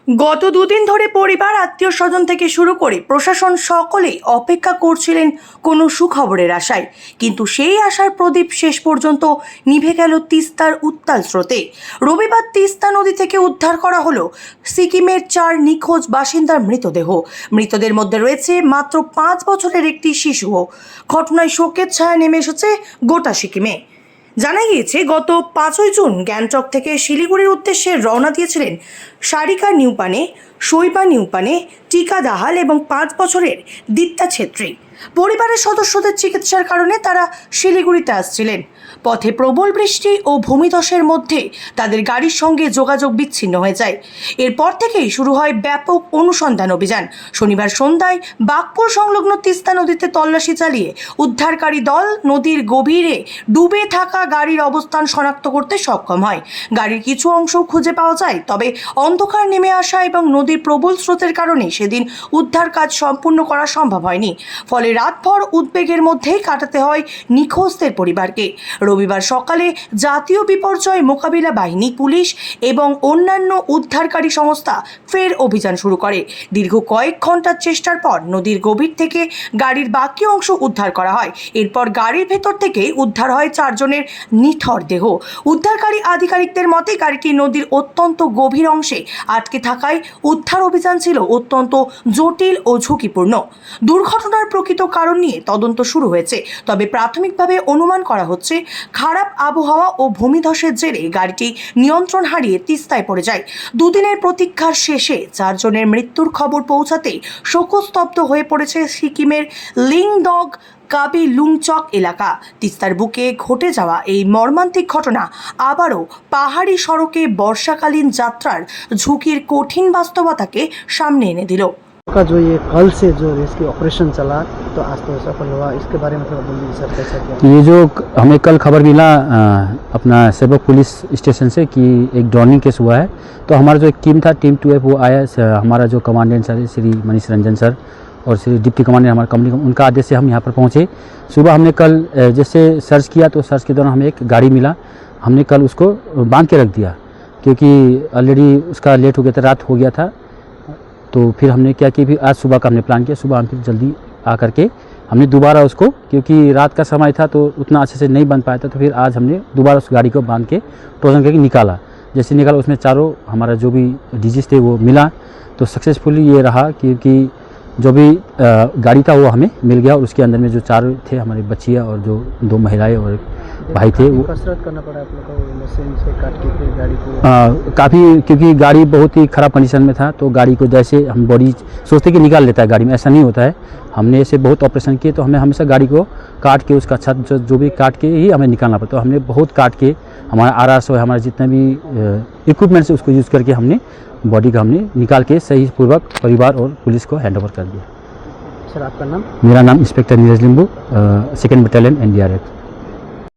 গত দুদিন ধরে পরিবার, আত্মীয় স্বজন থেকে শুরু করে প্রশাসন সকলেই অপেক্ষা করছিলেন কোনো সুখবরের আশায়, কিন্তু সেই আশার প্রদীপ শেষ পর্যন্ত নিভে গেল তিস্তার উত্তাল স্রোতে। রবিবার তিস্তা নদী থেকে উদ্ধার করা হলো সিকিমের 4 নিখোঁজ বাসিন্দার মৃতদেহ। মৃতদের মধ্যে রয়েছে মাত্র 5 বছরের একটি শিশুও। ঘটনায় শোকের ছায়া নেমে এসেছে গোটা সিকিমে। জানা গিয়েছে, গত 5ই জুন গ্যাংটক থেকে শিলিগুড়ির উদ্দেশ্যে রওনা দিয়েছিলেন সারিকা নিউপানে, শৈবা নিউপানে, টিকা দাহাল এবং 5 বছরের দিত্যা ছেত্রী। পরিবারের সদস্যদের চিকিৎসার কারণে তারা শিলিগুড়িতে আসছিলেন। পথে প্রবল বৃষ্টি ও ভূমিধসের মধ্যে তাদের গাড়ির সঙ্গে যোগাযোগ বিচ্ছিন্ন হয়ে যায়। এরপর থেকেই শুরু হয় ব্যাপক অনুসন্ধান অভিযান। শনিবার সন্ধ্যায় বাগপুর সংলগ্ন তিস্তা নদীতে তল্লাশি চালিয়ে উদ্ধারকারী দল নদীর গভীরে ডুবে থাকা গাড়ির অবস্থান শনাক্ত করতে সক্ষম হয়। গাড়ির কিছু অংশ খুঁজে পাওয়া যায়, তবে অন্ধকার নেমে আসা এবং নদীর প্রবল স্রোতের কারণে সেদিন উদ্ধার কাজ সম্পূর্ণ করা সম্ভব হয়নি। ফলে রাতভর উদ্বেগের মধ্যেই কাটাতে হয় নিখোঁজদের পরিবারকে। রবিবার সকালে জাতীয় বিপর্যয় মোকাবিলা বাহিনী, পুলিশ এবং অন্যান্য উদ্ধারকারী সংস্থা ফের অভিযান শুরু করে। দীর্ঘ কয়েক ঘন্টার চেষ্টার পর নদীর গভীর থেকে গাড়ির বাকি অংশ উদ্ধার করা হয়। এরপর গাড়ির ভেতর থেকে উদ্ধার হয় 4 জনের নিথর দেহ। উদ্ধারকারী আধিকারিকদের মতে, গাড়িটি নদীর অত্যন্ত গভীর অংশে আটকে থাকায় উদ্ধার অভিযান ছিল অত্যন্ত জটিল ও ঝুঁকিপূর্ণ। দুর্ঘটনার প্রকৃত কারণ নিয়ে তদন্ত শুরু হয়েছে, তবে প্রাথমিকভাবে অনুমান করা হচ্ছে খারাপ আবহাওয়া ও ভূমিধসের জেরে গাড়িটি নিয়ন্ত্রণ হারিয়ে তিস্তায় পড়ে যায়। দুদিনের প্রতীক্ষার শেষে 4 জনের মৃত্যুর খবর পৌঁছাতেই শোকস্তব্ধ হয়ে পড়েছে সিকিমের লিংডং কাবি লুংচক এলাকা। তিস্তার বুকে ঘটে যাওয়া এই মর্মান্তিক ঘটনা আবারও পাহাড়ি সড়কে বর্ষাকালীন যাত্রার ঝুঁকির কঠিন বাস্তবতাকে সামনে এনে দিল। का जो ये कल से जो रेस्क्यू ऑपरेशन चला तो आज तो सफल हुआ, इसके बारे में थोड़ा बोलिए सर, कैसा क्या? ये जो हमें कल खबर मिला अपना सेबक पुलिस स्टेशन से कि एक ड्रोनिंग केस हुआ है, तो हमारा जो एक टीम था, टीम 2F, वो आया। हमारा जो commandant sir Shri Manish Ranjan sir और श्री डिप्टी कमांडेंट हमारे कंपनी, उनका आदेश से हम यहाँ पर पहुँचे। सुबह हमने कल जैसे सर्च किया तो सर्च के दौरान हमें एक गाड़ी मिला। हमने कल उसको बांध के रख दिया क्योंकि ऑलरेडी उसका लेट हो गया था, रात हो गया था। तो फिर हमने क्या कि फिर आज सुबह का हमने प्लान किया, सुबह हम फिर जल्दी आकर के हमने दोबारा उसको, क्योंकि रात का समय था तो उतना अच्छे से नहीं बन पाया था, तो फिर आज हमने दोबारा उस गाड़ी को बांध के टोजन करके निकाला। जैसे निकाला उसमें चारों हमारा जो भी डिजीज थे वो मिला, तो सक्सेसफुली ये रहा क्योंकि जो भी गाड़ी था वो हमें मिल गया और उसके अंदर में जो 4 थे हमारी बच्चियाँ और जो 2 महिलाएं और भाई थे, वो कसरत करना पड़ा आप लोग को मशीन से काट के फिर गाड़ी को काफ़ी, क्योंकि गाड़ी बहुत ही ख़राब कंडीशन में था, तो गाड़ी को जैसे हम बॉडी सोचते कि निकाल लेता है गाड़ी में, ऐसा नहीं होता है। हमने ऐसे बहुत ऑपरेशन किए, तो हमें हमेशा गाड़ी को काट के उसका छत जो भी काट के ही हमें निकालना पड़ता। तो हमने बहुत काट के हमारा RRSO है, हमारा जितना भी इक्विपमेंट से उसको यूज़ करके हमने बॉडी का हमने निकाल के सही पूर्वक परिवार और पुलिस को हैंड ओवर कर दिया। सर आपका नाम? मेरा नाम इंस्पेक्टर नीरज लिंबू, 2nd बटालियन NDRF।